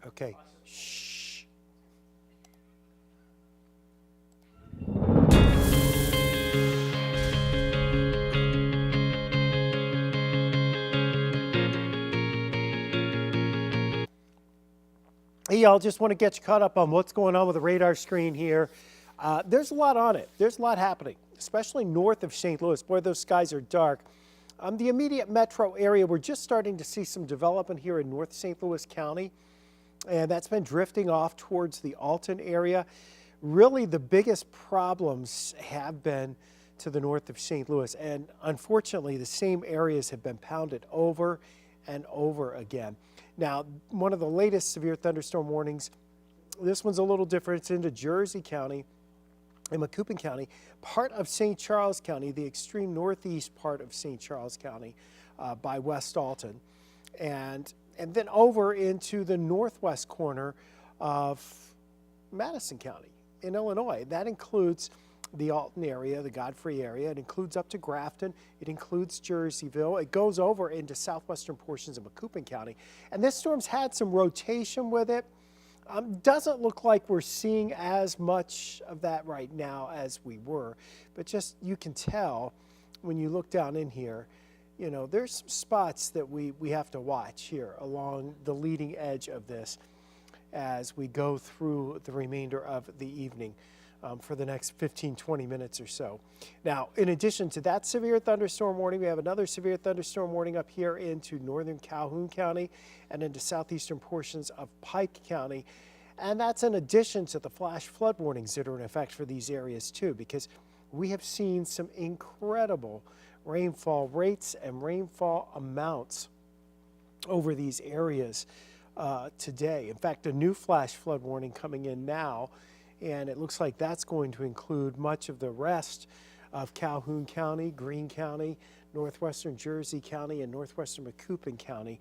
Okay. Shh. Hey, y'all, just want to get you caught up on what's going on with the radar screen here. There's a lot on it. There's a lot happening, especially north of St. Louis. Boy, those skies are dark. The immediate metro area, we're just starting to see some development here in North St. Louis County, and that's been drifting off towards the Alton area. Really, the biggest problems have been to the north of St. Louis, and unfortunately, the same areas have been pounded over and over again. Now, one of the latest severe thunderstorm warnings, this one's a little different. It's into Jersey County and Macoupin County, part of St. Charles County, the extreme northeast part of St. Charles County by West Alton, and then over into the northwest corner of Madison County in Illinois. That includes the Alton area, the Godfrey area. It includes up to Grafton. It includes Jerseyville. It goes over into southwestern portions of Macoupin County. And this storm's had some rotation with it. Doesn't look like we're seeing as much of that right now as we were, but just you can tell when you look down in here, you know, there's some spots that we have to watch here along the leading edge of this as we go through the remainder of the evening. For the next 15, 20 minutes or so. Now, in addition to that severe thunderstorm warning, we have another severe thunderstorm warning up here into northern Calhoun County and into southeastern portions of Pike County. And that's in addition to the flash flood warnings that are in effect for these areas too, because we have seen some incredible rainfall rates and rainfall amounts over these areas today. In fact, a new flash flood warning coming in now, and it looks like that's going to include much of the rest of Calhoun County, Greene County, northwestern Jersey County, and northwestern Macoupin County.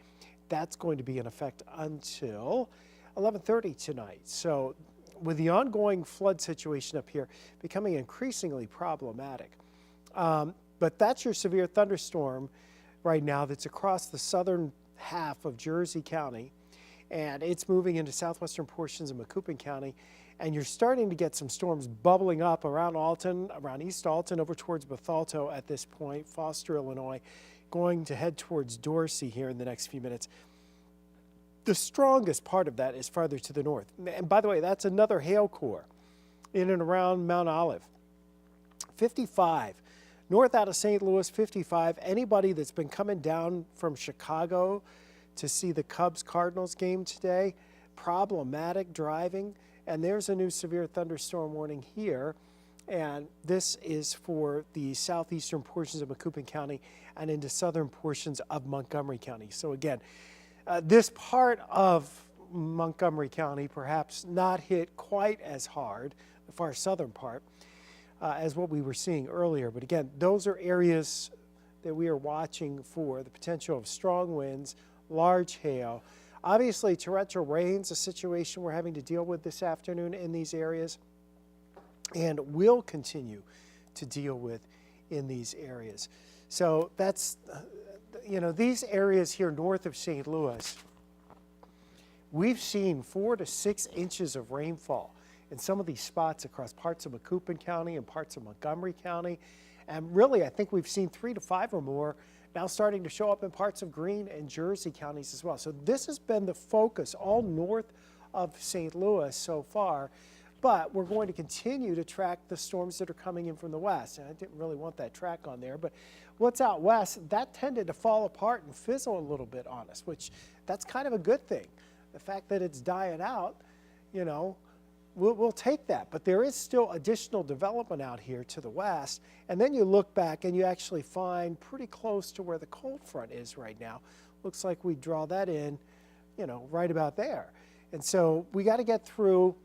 That's going to be in effect until 11:30 tonight. So with the ongoing flood situation up here becoming increasingly problematic. But that's your severe thunderstorm right now that's across the southern half of Jersey County, and it's moving into southwestern portions of Macoupin County. And you're starting to get some storms bubbling up around Alton, around East Alton, over towards Bethalto at this point, Foster, Illinois, going to head towards Dorsey here in the next few minutes. The strongest part of that is farther to the north. And by the way, that's another hail core in and around Mount Olive. 55. North out of St. Louis, 55. Anybody that's been coming down from Chicago to see the Cubs-Cardinals game today, problematic driving. And there's a new severe thunderstorm warning here. And this is for the southeastern portions of Macoupin County and into southern portions of Montgomery County. So again, this part of Montgomery County perhaps not hit quite as hard, the far southern part, as what we were seeing earlier. But again, those are areas that we are watching for the potential of strong winds, large hail. Obviously, torrential rain's a situation we're having to deal with this afternoon in these areas, and will continue to deal with in these areas. So that's, you know, these areas here north of St. Louis, we've seen 4 to 6 inches of rainfall in some of these spots across parts of Macoupin County and parts of Montgomery County. And really, I think we've seen 3 to 5 or more now starting to show up in parts of Greene and Jersey counties as well. So this has been the focus all north of St. Louis so far, but we're going to continue to track the storms that are coming in from the west. And I didn't really want that track on there, but what's out west, that tended to fall apart and fizzle a little bit on us, which that's kind of a good thing. The fact that it's dying out, you know, we'll take that, but there is still additional development out here to the west. And then you look back and you actually find pretty close to where the cold front is right now. Looks like we draw that in, you know, right about there. And so we got to get through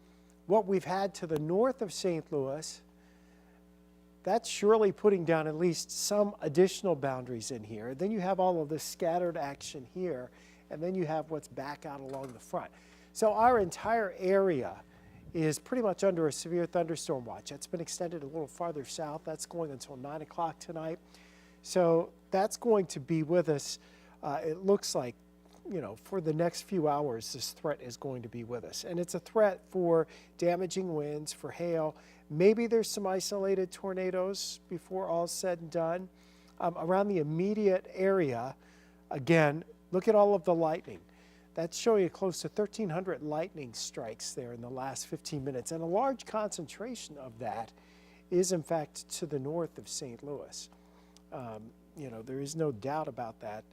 what we've had to the north of St. Louis. That's surely putting down at least some additional boundaries in here. Then you have all of this scattered action here, and then you have what's back out along the front. So our entire area is pretty much under a severe thunderstorm watch. That's been extended a little farther south. That's going until 9 o'clock tonight. So that's going to be with us, it looks like, for the next few hours, this threat is going to be with us. And it's a threat for damaging winds, for hail. Maybe there's some isolated tornadoes before all's said and done. Around the immediate area, again, look at all of the lightning. That's showing you close to 1,300 lightning strikes there in the last 15 minutes. And a large concentration of that is, in fact, to the north of St. Louis. There is no doubt about that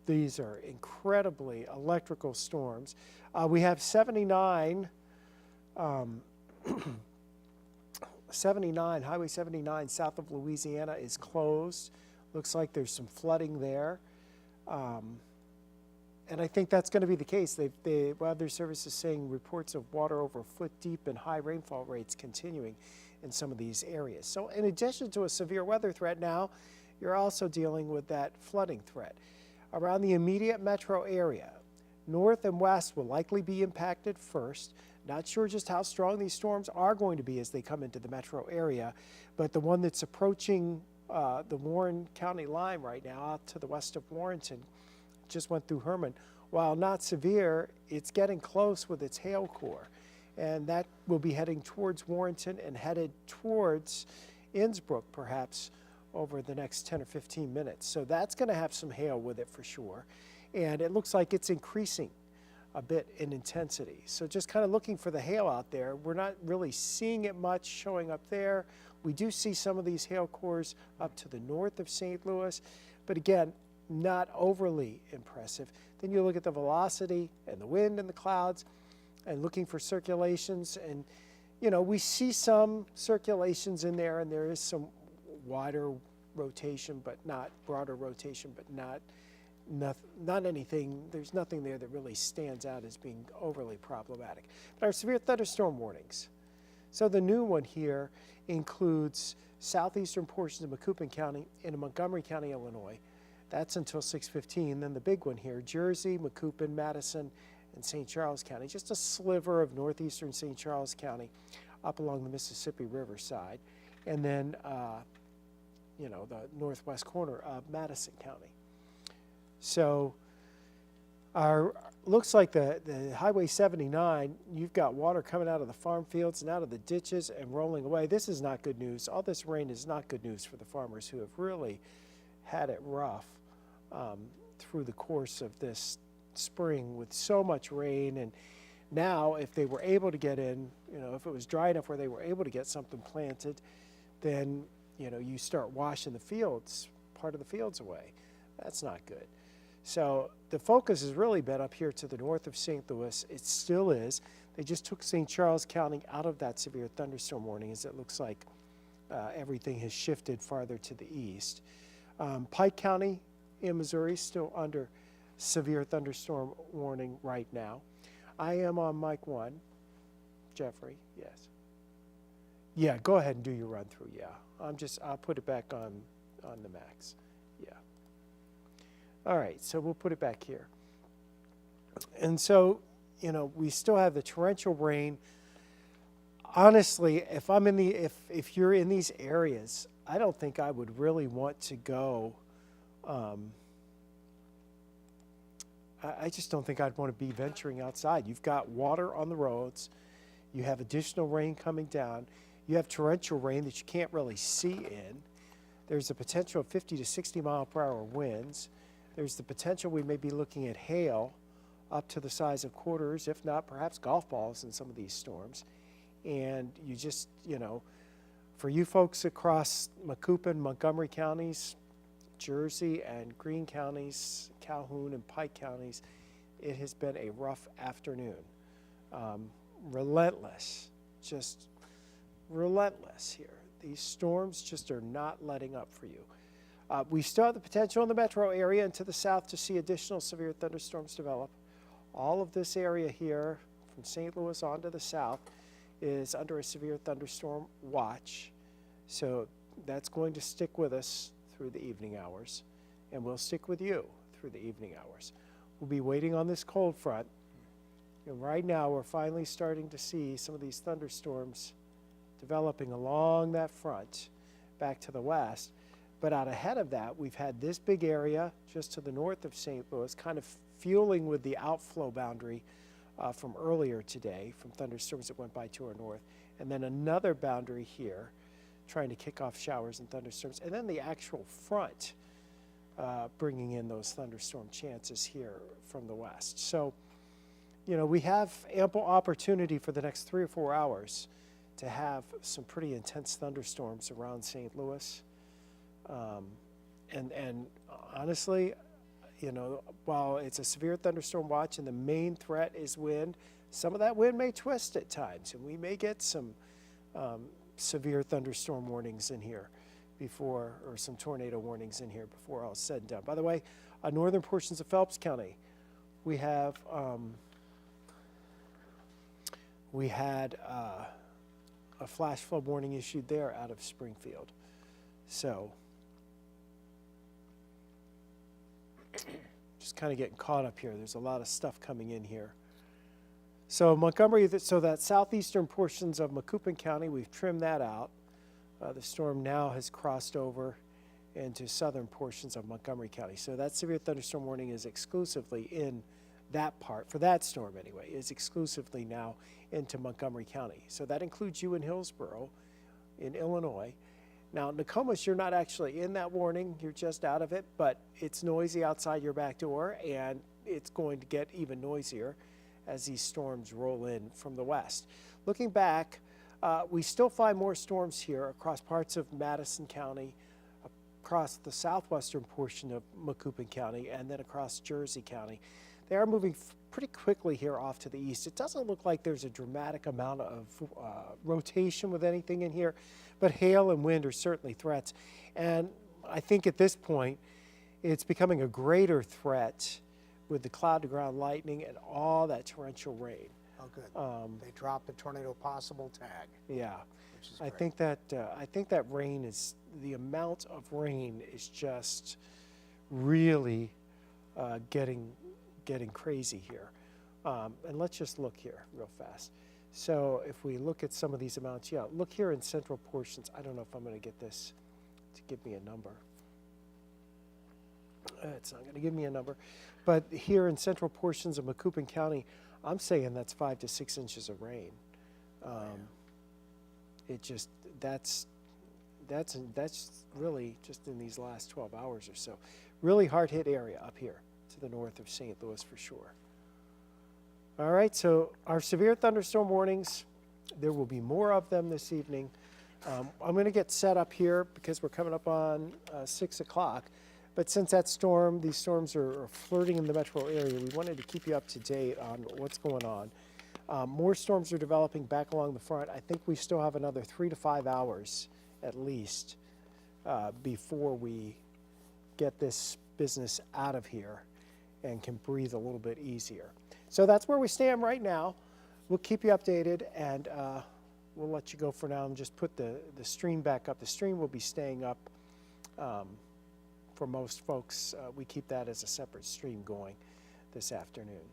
these are incredibly electrical storms. We have 79, Highway 79 south of Louisiana is closed. Looks like there's some flooding there. And I think that's going to be the case. The Weather Service is saying reports of water over a foot deep and high rainfall rates continuing in some of these areas. So in addition to a severe weather threat now, you're also dealing with that flooding threat. Around the immediate metro area, north and west will likely be impacted first. Not sure just how strong these storms are going to be as they come into the metro area, but the one that's approaching the Warren County line right now out to the west of Warrenton just went through Herman. While not severe, it's getting close with its hail core, and that will be heading towards Warrenton and headed towards Innsbruck perhaps over the next 10 or 15 minutes. So that's going to have some hail with it for sure. And it looks like it's increasing a bit in intensity. So just kind of looking for the hail out there. We're not really seeing it much showing up there. We do see some of these hail cores up to the north of St. Louis, but again, not overly impressive. Then you look at the velocity and the wind and the clouds and looking for circulations. And, we see some circulations in there, and there is some wider rotation, but not broader rotation, but not anything. There's nothing there that really stands out as being overly problematic. But our severe thunderstorm warnings. So the new one here includes southeastern portions of Macoupin County into Montgomery County, Illinois. That's until 6:15. Then the big one here, Jersey, Macoupin, Madison, and St. Charles County. Just a sliver of northeastern St. Charles County up along the Mississippi River side. And then the northwest corner of Madison County. So looks like the Highway 79, you've got water coming out of the farm fields and out of the ditches and rolling away. This is not good news. All this rain is not good news for the farmers who have really had it rough through the course of this spring with so much rain. And now if they were able to get in, if it was dry enough where they were able to get something planted, then you start washing the fields, part of the fields away. That's not good. So the focus has really been up here to the north of St. Louis. It still is. They just took St. Charles County out of that severe thunderstorm warning, as it looks like everything has shifted farther to the east. Pike County in Missouri still under severe thunderstorm warning right now. I am on mic 1. Jeffrey, yes. Yeah, go ahead and do your run through. Yeah, I'll put it back on the max. Yeah. All right, so we'll put it back here. And so, we still have the torrential rain. Honestly, if you're in these areas, I don't think I would really want to go. I just don't think I'd want to be venturing outside. You've got water on the roads. You have additional rain coming down. You have torrential rain that you can't really see in. There's the potential of 50 to 60 mile per hour winds. There's the potential we may be looking at hail up to the size of quarters, if not perhaps golf balls in some of these storms. And you just, for you folks across Macoupin, Montgomery counties, Jersey and Greene counties, Calhoun and Pike counties, it has been a rough afternoon. Relentless, just relentless here. These storms just are not letting up for you. We still have the potential in the metro area and to the south to see additional severe thunderstorms develop. All of this area here from St. Louis on to the south is under a severe thunderstorm watch. So that's going to stick with us through the evening hours, and we'll stick with you through the evening hours. We'll be waiting on this cold front, and right now we're finally starting to see some of these thunderstorms developing along that front back to the west. But out ahead of that, we've had this big area just to the north of St. Louis, kind of fueling with the outflow boundary from earlier today, from thunderstorms that went by to our north. And then another boundary here, trying to kick off showers and thunderstorms. And then the actual front bringing in those thunderstorm chances here from the west. So, you know, we have ample opportunity for the next 3 or 4 hours to have some pretty intense thunderstorms around St. Louis. And honestly, you know, while it's a severe thunderstorm watch and the main threat is wind, some of that wind may twist at times, and we may get some severe thunderstorm warnings in here before, or some tornado warnings in here before all is said and done. By the way, northern portions of Phelps County, we have we had a flash flood warning issued there out of Springfield. So just kind of getting caught up here. There's a lot of stuff coming in here. So Montgomery, so that southeastern portions of Macoupin County, we've trimmed that out. The storm now has crossed over into southern portions of Montgomery County. So that severe thunderstorm warning is exclusively in that part, for that storm anyway, is exclusively now into Montgomery County. So that includes you in Hillsborough, in Illinois. Now, Nokomis, you're not actually in that warning, you're just out of it, but it's noisy outside your back door, and it's going to get even noisier as these storms roll in from the west. Looking back, we still find more storms here across parts of Madison County, across the southwestern portion of Macoupin County, and then across Jersey County. They are moving pretty quickly here off to the east. It doesn't look like there's a dramatic amount of rotation with anything in here, but hail and wind are certainly threats. And I think at this point, it's becoming a greater threat with the cloud-to-ground lightning and all that torrential rain. Oh, good. They dropped the tornado possible tag. Yeah, which is I great. think that rain is, the amount of rain is just really getting crazy here. And let's just look here real fast. So if we look at some of these amounts, yeah, look here in central portions. I don't know if I'm going to get this to give me a number. It's not going to give me a number. But here in central portions of Macoupin County, I'm saying that's 5 to 6 inches of rain. It just, that's really just in these last 12 hours or so. Really hard hit area up here to the north of St. Louis for sure. All right, so our severe thunderstorm warnings, there will be more of them this evening. I'm going to get set up here because we're coming up on 6 o'clock. But since that storm, these storms are flirting in the metro area, we wanted to keep you up to date on what's going on. More storms are developing back along the front. I think we still have another 3 to 5 hours at least before we get this business out of here and can breathe a little bit easier. So that's where we stand right now. We'll keep you updated, and we'll let you go for now and just put the stream back up. The stream will be staying up. For most folks, we keep that as a separate stream going this afternoon.